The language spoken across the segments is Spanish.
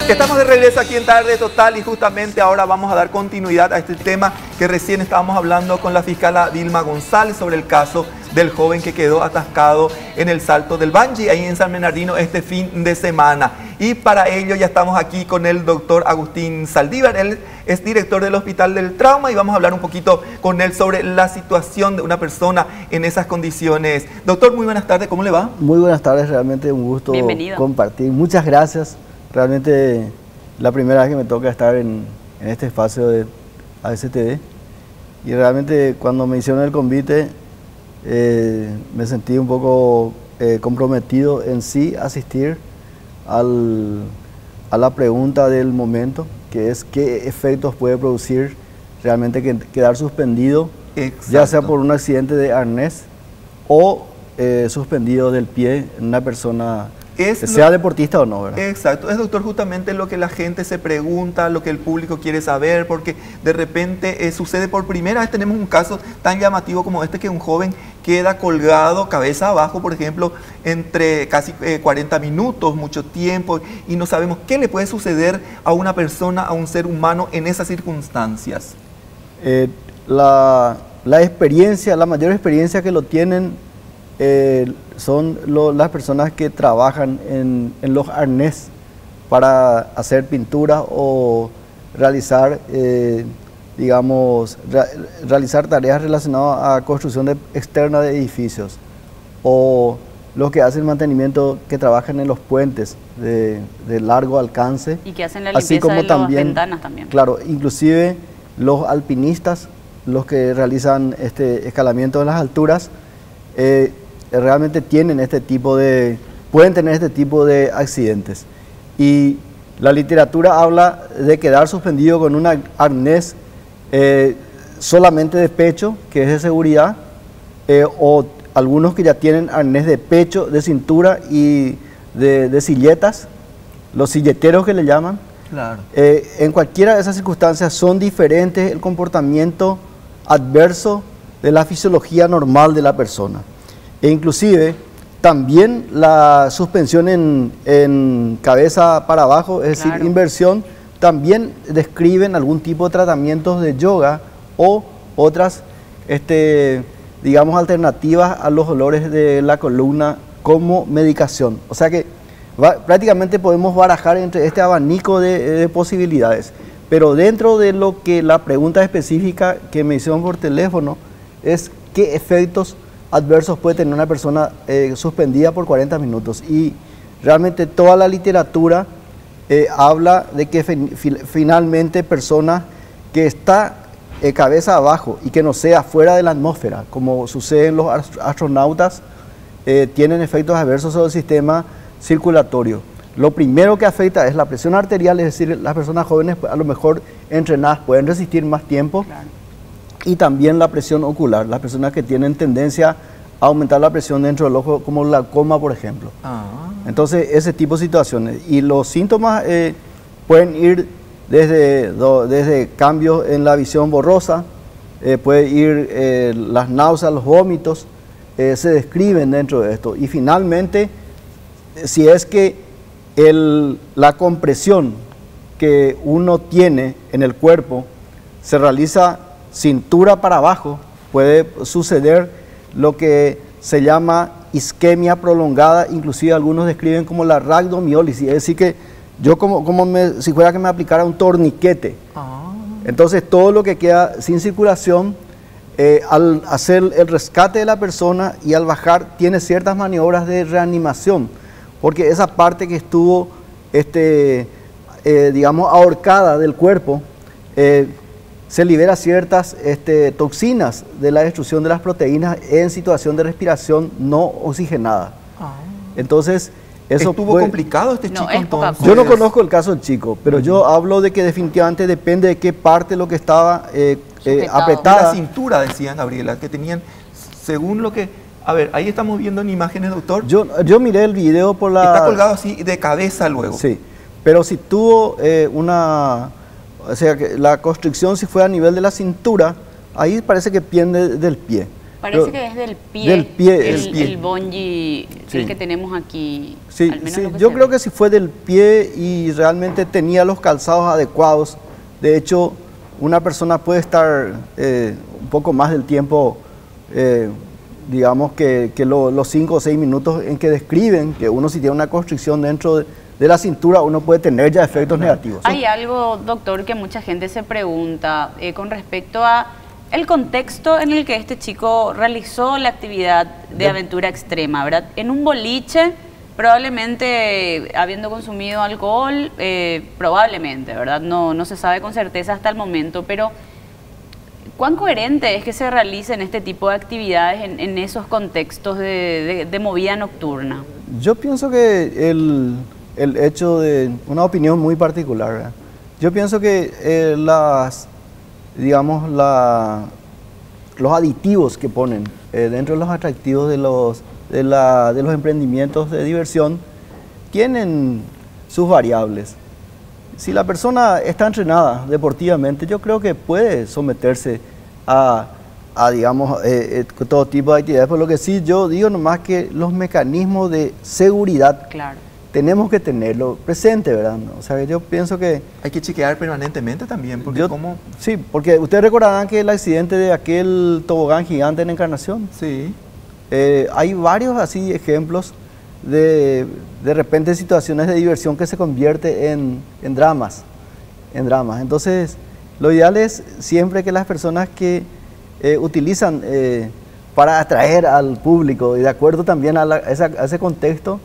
Estamos de regreso aquí en Tarde Total y justamente ahora vamos a dar continuidad a este tema que recién estábamos hablando con la fiscala Vilma González sobre el caso del joven que quedó atascado en el Salto del Bungee, ahí en San Bernardino este fin de semana. Y para ello ya estamos aquí con el doctor Agustín Saldívar, él es director del Hospital del Trauma y vamos a hablar un poquito con él sobre la situación de una persona en esas condiciones. Doctor, muy buenas tardes, ¿cómo le va? Muy buenas tardes, realmente un gusto compartir. Muchas gracias. Realmente la primera vez que me toca estar en este espacio de ASTD y realmente cuando me hicieron el convite me sentí un poco comprometido en sí asistir a la pregunta del momento, que es qué efectos puede producir realmente quedar suspendido. Exacto. Ya sea por un accidente de arnés o suspendido del pie en una persona que sea deportista o no, ¿verdad? Exacto, es, doctor, justamente lo que la gente se pregunta, lo que el público quiere saber, porque de repente sucede por primera vez. Tenemos un caso tan llamativo como este, que un joven queda colgado cabeza abajo, por ejemplo, entre casi 40 minutos, mucho tiempo, y no sabemos qué le puede suceder a una persona, a un ser humano en esas circunstancias. La experiencia, la mayor experiencia que lo tienen son las personas que trabajan en los arnés para hacer pintura o realizar, realizar tareas relacionadas a construcción externa de edificios, o los que hacen mantenimiento, que trabajan en los puentes de largo alcance. Y que hacen la limpieza de las ventanas también. Claro, inclusive los alpinistas, los que realizan este escalamiento en las alturas, realmente pueden tener este tipo de accidentes. Y la literatura habla de quedar suspendido con un arnés solamente de pecho, que es de seguridad, o algunos que ya tienen arnés de pecho, de cintura y de silletas, los silleteros que le llaman. Claro. En cualquiera de esas circunstancias son diferentes el comportamiento adverso de la fisiología normal de la persona. E inclusive también la suspensión en cabeza para abajo, es decir, inversión, también describen algún tipo de tratamientos de yoga o otras, digamos, alternativas a los dolores de la columna como medicación. O sea que prácticamente podemos barajar entre este abanico de posibilidades. Pero dentro de lo que la pregunta específica que me hicieron por teléfono es qué efectos adversos puede tener una persona suspendida por 40 minutos. Y realmente toda la literatura habla de que finalmente personas que está cabeza abajo y que no sea fuera de la atmósfera, como sucede en los astronautas, tienen efectos adversos sobre el sistema circulatorio. Lo primero que afecta es la presión arterial, es decir, las personas jóvenes a lo mejor entrenadas pueden resistir más tiempo. Claro. Y también la presión ocular, las personas que tienen tendencia a aumentar la presión dentro del ojo, como glaucoma, por ejemplo. Entonces, ese tipo de situaciones. Y los síntomas pueden ir desde cambios en la visión borrosa, puede ir las náuseas, los vómitos, se describen dentro de esto. Y finalmente, si es que la compresión que uno tiene en el cuerpo se realiza cintura para abajo, puede suceder lo que se llama isquemia prolongada, inclusive algunos describen como la rhabdomiólisis, es decir que yo si fuera que me aplicara un torniquete. Entonces todo lo que queda sin circulación, al hacer el rescate de la persona y al bajar, tiene ciertas maniobras de reanimación, porque esa parte que estuvo, digamos, ahorcada del cuerpo, se libera ciertas toxinas de la destrucción de las proteínas en situación de respiración no oxigenada. Entonces, eso ¿estuvo complicado este chico entonces? Yo no conozco el caso del chico, pero yo hablo de que definitivamente depende de qué parte lo que estaba apretada. La cintura, decían, Gabriela, que tenían, según lo que... A ver, ahí estamos viendo en imágenes, doctor. Yo miré el video por la... Está colgado así de cabeza luego. Sí, pero si tuvo o sea, que la constricción si fue a nivel de la cintura, ahí parece que pende del pie. Parece que es del pie. Del pie. El bungee, sí, el que tenemos aquí. Sí, al menos sí. lo que Yo creo que si fue del pie y realmente tenía los calzados adecuados, de hecho, una persona puede estar un poco más del tiempo, digamos que los 5 o 6 minutos en que describen que uno si tiene una constricción dentro de la cintura, uno puede tener ya efectos negativos. Hay algo, doctor, que mucha gente se pregunta con respecto a el contexto en el que este chico realizó la actividad de aventura extrema, ¿verdad? En un boliche, probablemente habiendo consumido alcohol, probablemente, ¿verdad? No se sabe con certeza hasta el momento, pero ¿cuán coherente es que se realicen este tipo de actividades en esos contextos de movida nocturna? Yo pienso que el hecho de una opinión muy particular, ¿verdad? Yo pienso que los aditivos que ponen dentro de los atractivos de los emprendimientos de diversión tienen sus variables. Si la persona está entrenada deportivamente, yo creo que puede someterse a digamos, todo tipo de actividades. Por lo que sí, yo digo nomás que los mecanismos de seguridad, claro, tenemos que tenerlo presente, ¿verdad? O sea, yo pienso que hay que chequear permanentemente también, porque sí, porque ustedes recordarán que el accidente de aquel tobogán gigante en Encarnación. Sí. Hay varios así ejemplos de repente situaciones de diversión que se convierte en dramas. Entonces, lo ideal es siempre que las personas que utilizan para atraer al público y de acuerdo también a ese contexto,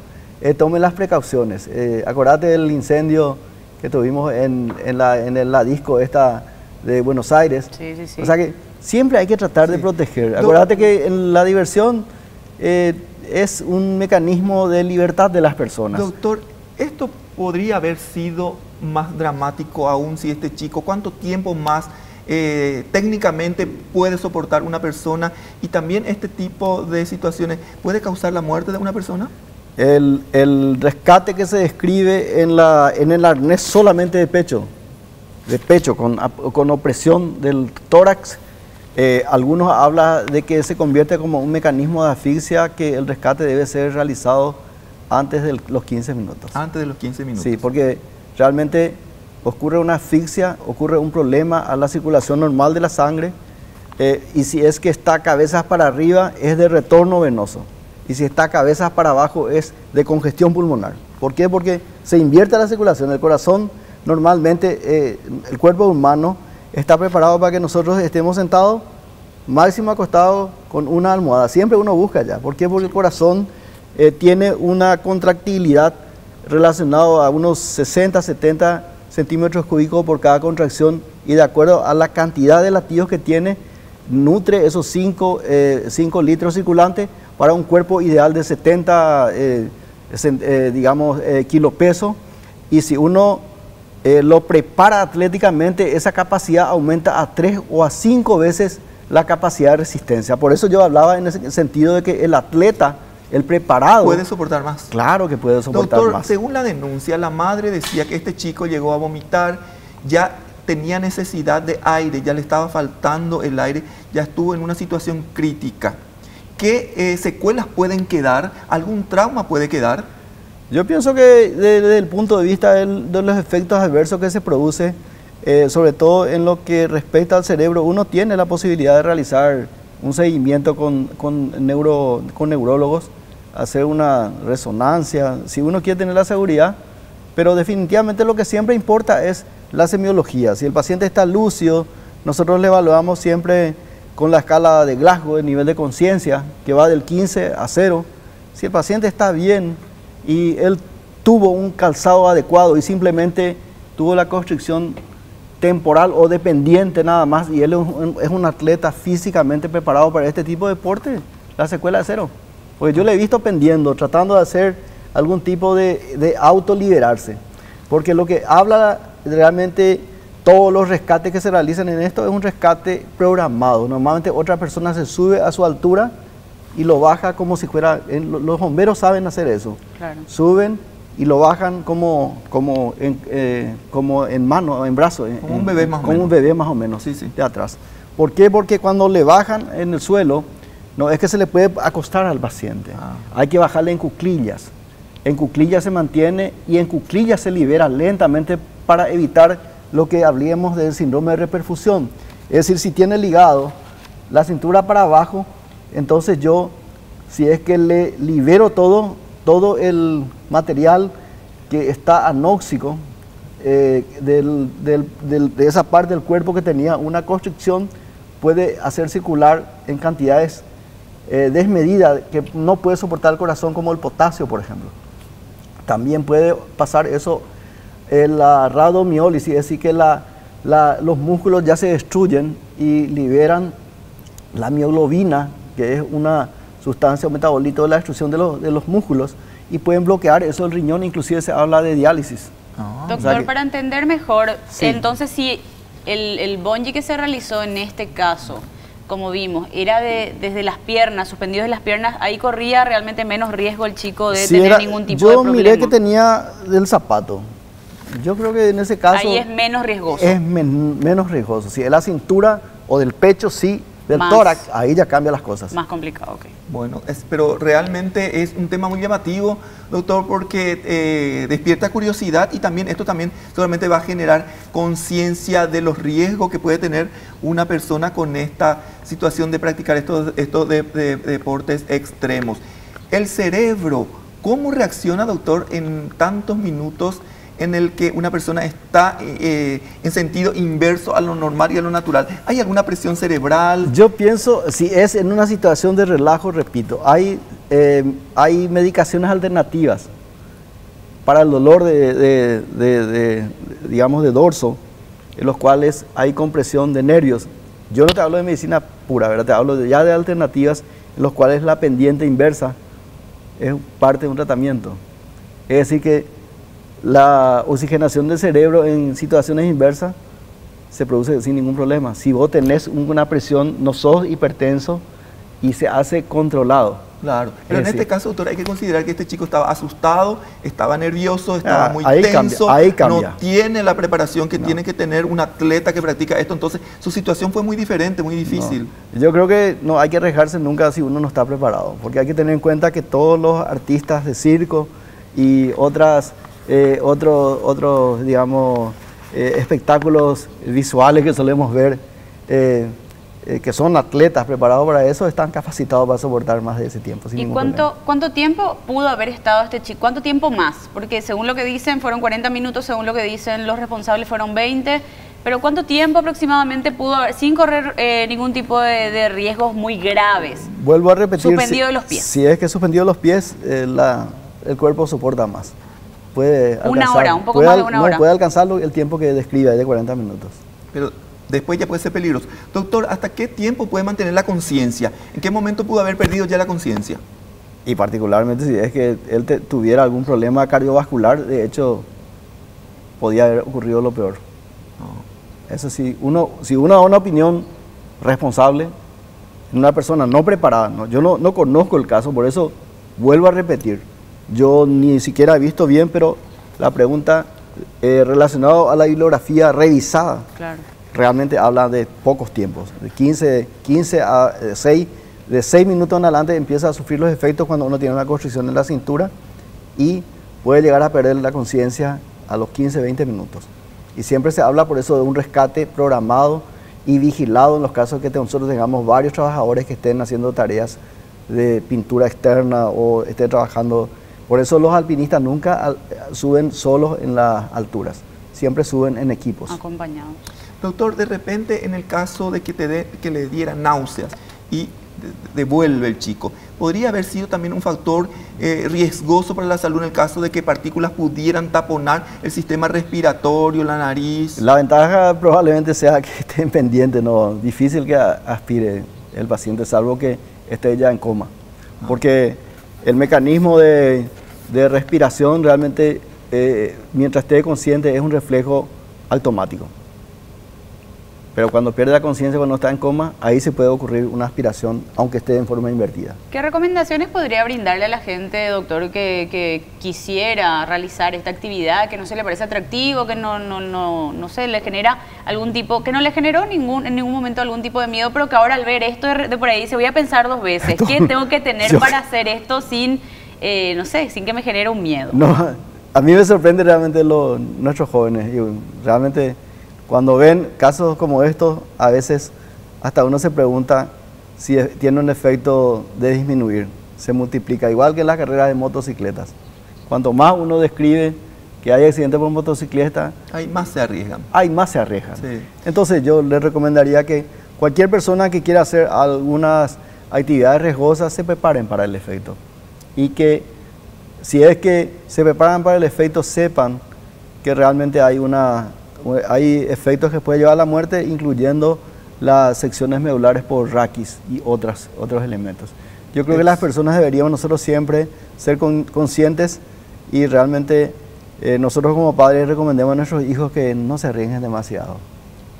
tomen las precauciones. Acordate del incendio que tuvimos en la disco esta de Buenos Aires. Sí, sí, sí. O sea que siempre hay que tratar de proteger. Acordate que en la diversión es un mecanismo de libertad de las personas. Doctor, esto podría haber sido más dramático aún si este chico, ¿cuánto tiempo más técnicamente puede soportar una persona? Y también este tipo de situaciones, ¿puede causar la muerte de una persona? El rescate que se describe en el arnés solamente de pecho con opresión del tórax, algunos hablan de que se convierte como un mecanismo de asfixia, que el rescate debe ser realizado antes de los 15 minutos. Antes de los 15 minutos. Sí, porque realmente ocurre una asfixia, ocurre un problema a la circulación normal de la sangre, y si es que está cabezas para arriba es de retorno venoso. Y si está cabezas para abajo es de congestión pulmonar. ¿Por qué? Porque se invierte la circulación. El corazón, normalmente, el cuerpo humano está preparado para que nosotros estemos sentados, máximo acostados, con una almohada. Siempre uno busca allá. ¿Por qué? Porque el corazón tiene una contractilidad relacionada a unos 60, 70 centímetros cúbicos por cada contracción, y de acuerdo a la cantidad de latidos que tiene, nutre esos 5 litros circulantes para un cuerpo ideal de 70 kilopesos. Y si uno lo prepara atléticamente, esa capacidad aumenta a 3 o a 5 veces la capacidad de resistencia. Por eso yo hablaba en ese sentido de que el atleta, el preparado, ¿puede soportar más? Claro que puede soportar Doctor, más. según la denuncia, la madre decía que este chico llegó a vomitar, ya tenía necesidad de aire, ya le estaba faltando el aire, ya estuvo en una situación crítica. ¿Qué secuelas pueden quedar? ¿Algún trauma puede quedar? Yo pienso que desde el punto de vista de los efectos adversos que se produce, sobre todo en lo que respecta al cerebro, uno tiene la posibilidad de realizar un seguimiento con neurólogos, hacer una resonancia, si uno quiere tener la seguridad, pero definitivamente lo que siempre importa es la semiología. Si el paciente está lúcido, nosotros le evaluamos siempre con la escala de Glasgow, el nivel de conciencia, que va del 15 a 0. Si el paciente está bien y él tuvo un calzado adecuado y simplemente tuvo la constricción temporal o dependiente nada más, y él es un atleta físicamente preparado para este tipo de deporte, la secuela es 0. Porque yo le he visto pendiendo, tratando de hacer algún tipo de autoliberarse. Porque lo que habla realmente todos los rescates que se realizan en esto es un rescate programado. Normalmente otra persona se sube a su altura y lo baja como si fuera... Los bomberos saben hacer eso. Claro. Suben y lo bajan como en mano, en brazo. Como un bebé más o menos. Como un bebé más o menos, sí, sí, de atrás. ¿Por qué? Porque cuando le bajan en el suelo, No, es que se le puede acostar al paciente. Hay que bajarle en cuclillas. En cuclillas se mantiene y en cuclillas se libera lentamente para evitar lo que hablemos del síndrome de reperfusión. Es decir, si tiene ligado la cintura para abajo, entonces yo, si es que le libero todo el material que está anóxico de esa parte del cuerpo que tenía una constricción, puede hacer circular en cantidades desmedidas que no puede soportar el corazón, como el potasio, por ejemplo. También puede pasar eso en la radomiólisis, es decir, que los músculos ya se destruyen y liberan la mioglobina, que es una sustancia o metabolito de la destrucción de los músculos, y pueden bloquear eso el riñón, inclusive se habla de diálisis. Doctor, o sea para entender mejor, sí. Entonces si el bungee que se realizó en este caso, como vimos, era desde las piernas, suspendido de las piernas, ahí corría realmente menos riesgo el chico de tener ningún tipo de problema. Yo miré que tenía del zapato. Yo creo que en ese caso... Ahí es menos riesgoso. Es menos riesgoso. Si es la cintura o del pecho, sí. Del tórax, ahí ya cambian las cosas. Más complicado, ok. Bueno, pero realmente es un tema muy llamativo, doctor, porque despierta curiosidad y también esto también seguramente va a generar conciencia de los riesgos que puede tener una persona con esta situación de practicar estos deportes extremos. El cerebro, ¿cómo reacciona, doctor, en tantos minutos en el que una persona está en sentido inverso a lo normal y a lo natural? ¿Hay alguna presión cerebral? Yo pienso, si es en una situación de relajo, repito, hay medicaciones alternativas para el dolor digamos, de dorso, en los cuales hay compresión de nervios. Yo no te hablo de medicina pura, ¿verdad? Te hablo ya de alternativas en los cuales la pendiente inversa es parte de un tratamiento. Es decir que la oxigenación del cerebro en situaciones inversas se produce sin ningún problema. Si vos tenés una presión, no sos hipertenso y se hace controlado. Claro, pero en este caso, doctor, hay que considerar que este chico estaba asustado, estaba nervioso, estaba muy tenso, no tiene la preparación que tiene que tener un atleta que practica esto, entonces su situación fue muy diferente, muy difícil. No. Yo creo que no hay que arriesgarse nunca si uno no está preparado, porque hay que tener en cuenta que todos los artistas de circo y otros, digamos, espectáculos visuales que solemos ver, que son atletas preparados para eso, están capacitados para soportar más de ese tiempo. ¿Y cuánto tiempo pudo haber estado este chico? ¿Cuánto tiempo más? Porque según lo que dicen fueron 40 minutos, según lo que dicen los responsables fueron 20, pero ¿cuánto tiempo aproximadamente pudo haber, sin correr ningún tipo de riesgos muy graves? Vuelvo a repetir, suspendido de los pies. Si es que suspendido los pies, el cuerpo soporta más. Puede alcanzar, una hora, un poco más de una hora. No, puede alcanzar el tiempo que describe, de 40 minutos. Pero después ya puede ser peligroso. Doctor, ¿hasta qué tiempo puede mantener la conciencia? ¿En qué momento pudo haber perdido ya la conciencia? Y particularmente si es que él tuviera algún problema cardiovascular, de hecho, podía haber ocurrido lo peor. No. Eso sí, si uno da una opinión responsable, en una persona no preparada, yo no conozco el caso, por eso vuelvo a repetir. Yo ni siquiera he visto bien, pero la pregunta relacionada a la bibliografía revisada, claro, realmente habla de pocos tiempos, de 15 a 6, de 6 minutos en adelante empieza a sufrir los efectos cuando uno tiene una constricción en la cintura y puede llegar a perder la conciencia a los 15, 20 minutos. Y siempre se habla por eso de un rescate programado y vigilado en los casos que nosotros tengamos varios trabajadores que estén haciendo tareas de pintura externa o estén trabajando. Por eso los alpinistas nunca suben solos en las alturas, siempre suben en equipos. Acompañados. Doctor, de repente en el caso de que le diera náuseas y devuelve el chico, ¿podría haber sido también un factor riesgoso para la salud en el caso de que partículas pudieran taponar el sistema respiratorio, la nariz? La ventaja probablemente sea que estén pendientes, no, difícil que aspire el paciente, salvo que esté ya en coma, porque el mecanismo de respiración realmente, mientras esté consciente, es un reflejo automático. Pero cuando pierde la conciencia, cuando está en coma, ahí se puede ocurrir una aspiración, aunque esté en forma invertida. ¿Qué recomendaciones podría brindarle a la gente, doctor, que quisiera realizar esta actividad, que no se le parece atractivo, que no se le genera algún tipo, que no le generó en ningún momento algún tipo de miedo, pero que ahora al ver esto de por ahí se voy a pensar dos veces, ¿qué tengo que tener para hacer esto sin, no sé, sin que me genere un miedo? No, a mí me sorprende realmente nuestros jóvenes, y realmente cuando ven casos como estos, a veces hasta uno se pregunta si tiene un efecto de disminuir, se multiplica, igual que en las carreras de motocicletas. Cuanto más uno describe que hay accidentes por motocicleta, Ahí más se arriesgan. más se arriesgan. Sí. Entonces yo les recomendaría que cualquier persona que quiera hacer algunas actividades riesgosas se preparen para el efecto. Y que si es que se preparan para el efecto, sepan que realmente hay efectos que pueden llevar a la muerte, incluyendo las secciones medulares por raquis y otros elementos. Yo creo que las personas deberíamos nosotros siempre ser conscientes y realmente nosotros como padres recomendemos a nuestros hijos que no se arriesguen demasiado.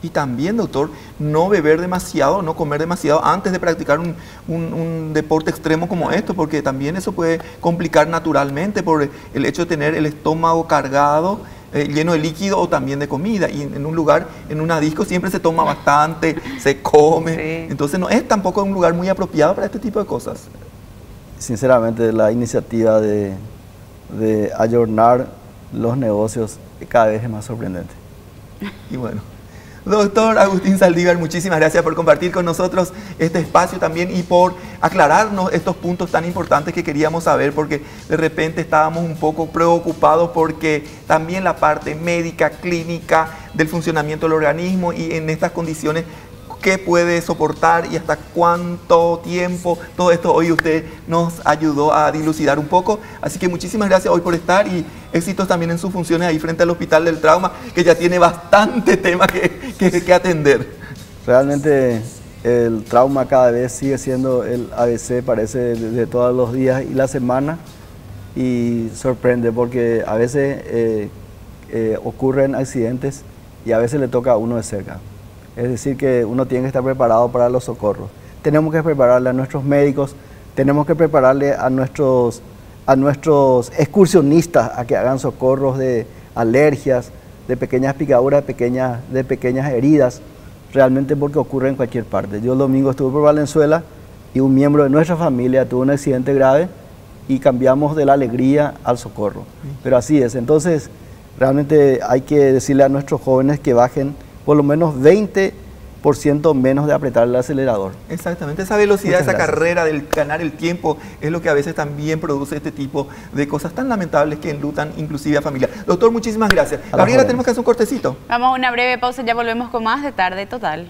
Y también, doctor, no beber demasiado, no comer demasiado antes de practicar un deporte extremo como esto, porque también eso puede complicar naturalmente por el hecho de tener el estómago cargado, lleno de líquido o también de comida. Y en un lugar, en una disco, siempre se toma bastante, se come. Sí. Entonces no es tampoco un lugar muy apropiado para este tipo de cosas. Sinceramente, la iniciativa de ayornar los negocios cada vez es más sorprendente. Y bueno, doctor Agustín Saldívar, muchísimas gracias por compartir con nosotros este espacio también y por aclararnos estos puntos tan importantes que queríamos saber, porque de repente estábamos un poco preocupados porque también la parte médica, clínica del funcionamiento del organismo y en estas condiciones, qué puede soportar y hasta cuánto tiempo, todo esto hoy usted nos ayudó a dilucidar un poco, así que muchísimas gracias hoy por estar y éxitos también en sus funciones ahí frente al Hospital del Trauma, que ya tiene bastante tema que atender. Realmente el trauma cada vez sigue siendo el ABC, parece, de todos los días y la semana, y sorprende porque a veces ocurren accidentes y a veces le toca a uno de cerca. Es decir, que uno tiene que estar preparado para los socorros. Tenemos que prepararle a nuestros médicos, tenemos que prepararle a nuestros excursionistas a que hagan socorros de alergias, de pequeñas picaduras, de pequeñas heridas, realmente porque ocurre en cualquier parte. Yo el domingo estuve por Valenzuela y un miembro de nuestra familia tuvo un accidente grave y cambiamos de la alegría al socorro. Pero así es, entonces realmente hay que decirle a nuestros jóvenes que bajen por lo menos 20% menos de apretar el acelerador. Exactamente, esa velocidad, esa carrera del ganar el tiempo es lo que a veces también produce este tipo de cosas tan lamentables que enlutan inclusive a familia. Doctor, muchísimas gracias. Gabriela, tenemos que hacer un cortecito. Vamos a una breve pausa, ya volvemos con más de Tarde Total.